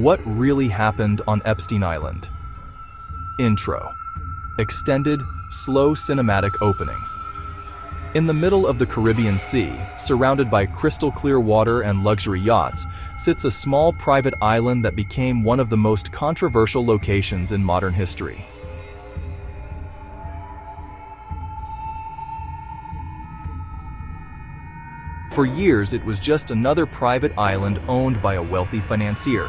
What really happened on Epstein Island? Intro. Extended, slow cinematic opening. In the middle of the Caribbean Sea, surrounded by crystal-clear water and luxury yachts, sits a small private island that became one of the most controversial locations in modern history. For years, it was just another private island owned by a wealthy financier.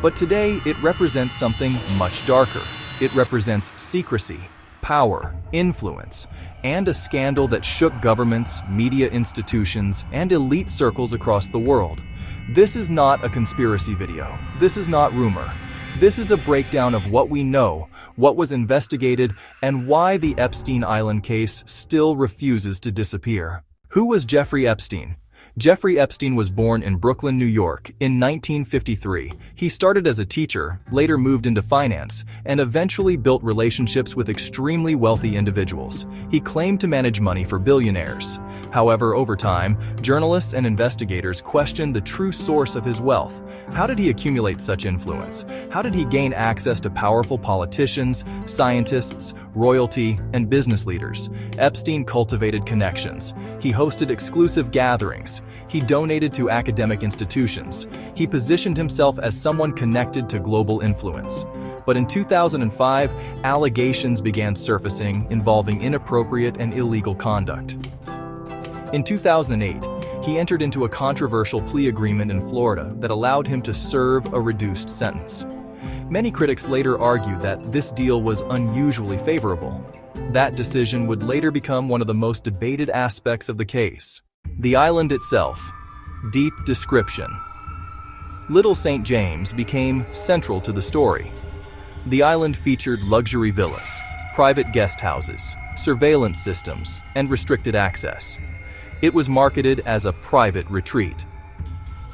But today, it represents something much darker. It represents secrecy, power, influence, and a scandal that shook governments, media institutions, and elite circles across the world. This is not a conspiracy video. This is not rumor. This is a breakdown of what we know, what was investigated, and why the Epstein Island case still refuses to disappear. Who was Jeffrey Epstein? Jeffrey Epstein was born in Brooklyn, New York, in 1953. He started as a teacher, later moved into finance, and eventually built relationships with extremely wealthy individuals. He claimed to manage money for billionaires. However, over time, journalists and investigators questioned the true source of his wealth. How did he accumulate such influence? How did he gain access to powerful politicians, scientists, royalty, and business leaders? Epstein cultivated connections. He hosted exclusive gatherings. He donated to academic institutions. He positioned himself as someone connected to global influence. But in 2005, allegations began surfacing involving inappropriate and illegal conduct. In 2008, he entered into a controversial plea agreement in Florida that allowed him to serve a reduced sentence. Many critics later argued that this deal was unusually favorable. That decision would later become one of the most debated aspects of the case. The island itself. Deep description. Little St. James became central to the story. The island featured luxury villas, private guest houses, surveillance systems, and restricted access. It was marketed as a private retreat.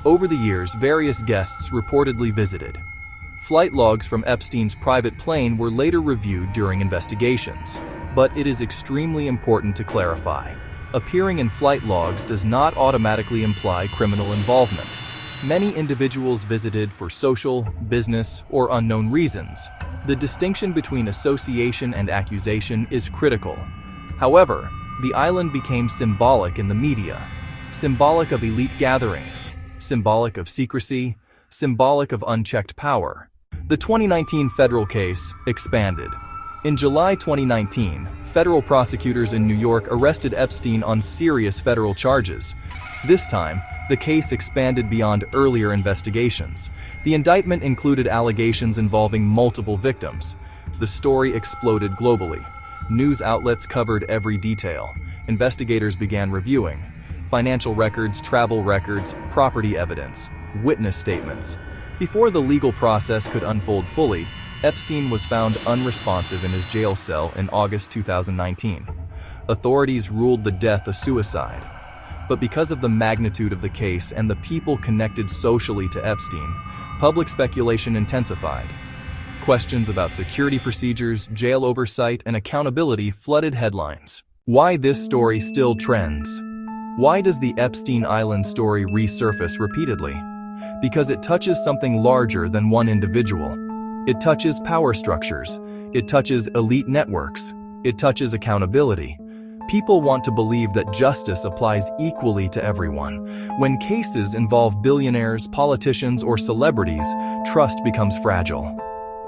Over the years, various guests reportedly visited. Flight logs from Epstein's private plane were later reviewed during investigations. But it is extremely important to clarify. Appearing in flight logs does not automatically imply criminal involvement. Many individuals visited for social, business, or unknown reasons. The distinction between association and accusation is critical. However, the island became symbolic in the media. Symbolic of elite gatherings, symbolic of secrecy, symbolic of unchecked power. The 2019 federal case expanded. In July 2019, federal prosecutors in New York arrested Epstein on serious federal charges. This time, the case expanded beyond earlier investigations. The indictment included allegations involving multiple victims. The story exploded globally. News outlets covered every detail. Investigators began reviewing financial records, travel records, property evidence, witness statements. Before the legal process could unfold fully, Epstein was found unresponsive in his jail cell in August 2019. Authorities ruled the death a suicide. But because of the magnitude of the case and the people connected socially to Epstein, public speculation intensified. Questions about security procedures, jail oversight, and accountability flooded headlines. Why this story still trends? Why does the Epstein Island story resurface repeatedly? Because it touches something larger than one individual. It touches power structures. It touches elite networks. It touches accountability. People want to believe that justice applies equally to everyone. When cases involve billionaires, politicians, or celebrities, trust becomes fragile.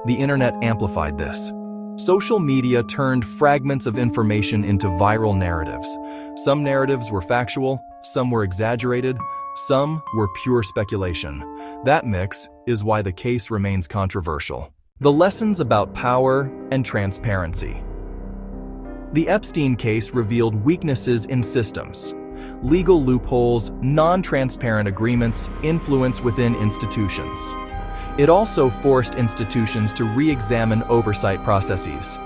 The internet amplified this. Social media turned fragments of information into viral narratives. Some narratives were factual, some were exaggerated, some were pure speculation. That mix is why the case remains controversial. The lessons about power and transparency. The Epstein case revealed weaknesses in systems, legal loopholes, non-transparent agreements, influence within institutions. It also forced institutions to re-examine oversight processes.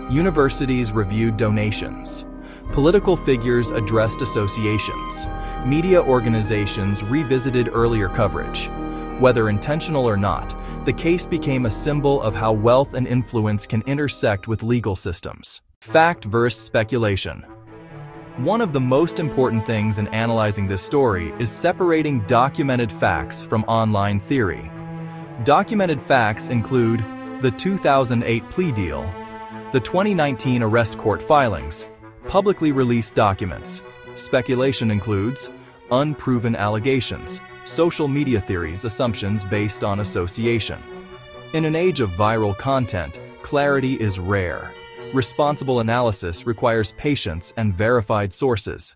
Universities reviewed donations. Political figures addressed associations. Media organizations revisited earlier coverage. Whether intentional or not, the case became a symbol of how wealth and influence can intersect with legal systems. Fact versus speculation. One of the most important things in analyzing this story is separating documented facts from online theory. Documented facts include the 2008 plea deal, the 2019 arrest court filings, publicly released documents. Speculation includes unproven allegations, social media theories, assumptions based on association. In an age of viral content, clarity is rare. Responsible analysis requires patience and verified sources.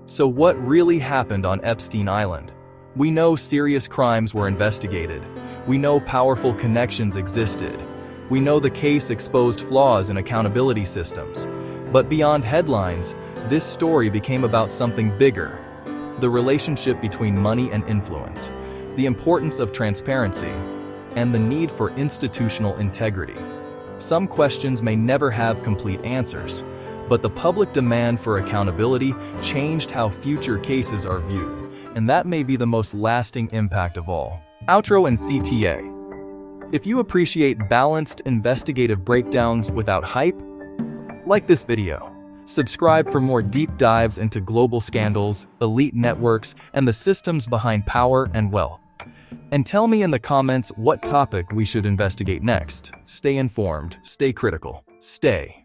So what really happened on Epstein Island? We know serious crimes were investigated. We know powerful connections existed. We know the case exposed flaws in accountability systems. But beyond headlines, this story became about something bigger: the relationship between money and influence, the importance of transparency, and the need for institutional integrity. Some questions may never have complete answers, but the public demand for accountability changed how future cases are viewed, and that may be the most lasting impact of all. Outro and CTA. If you appreciate balanced investigative breakdowns without hype, like this video. Subscribe for more deep dives into global scandals, elite networks, and the systems behind power and wealth. And tell me in the comments what topic we should investigate next. Stay informed, stay critical, stay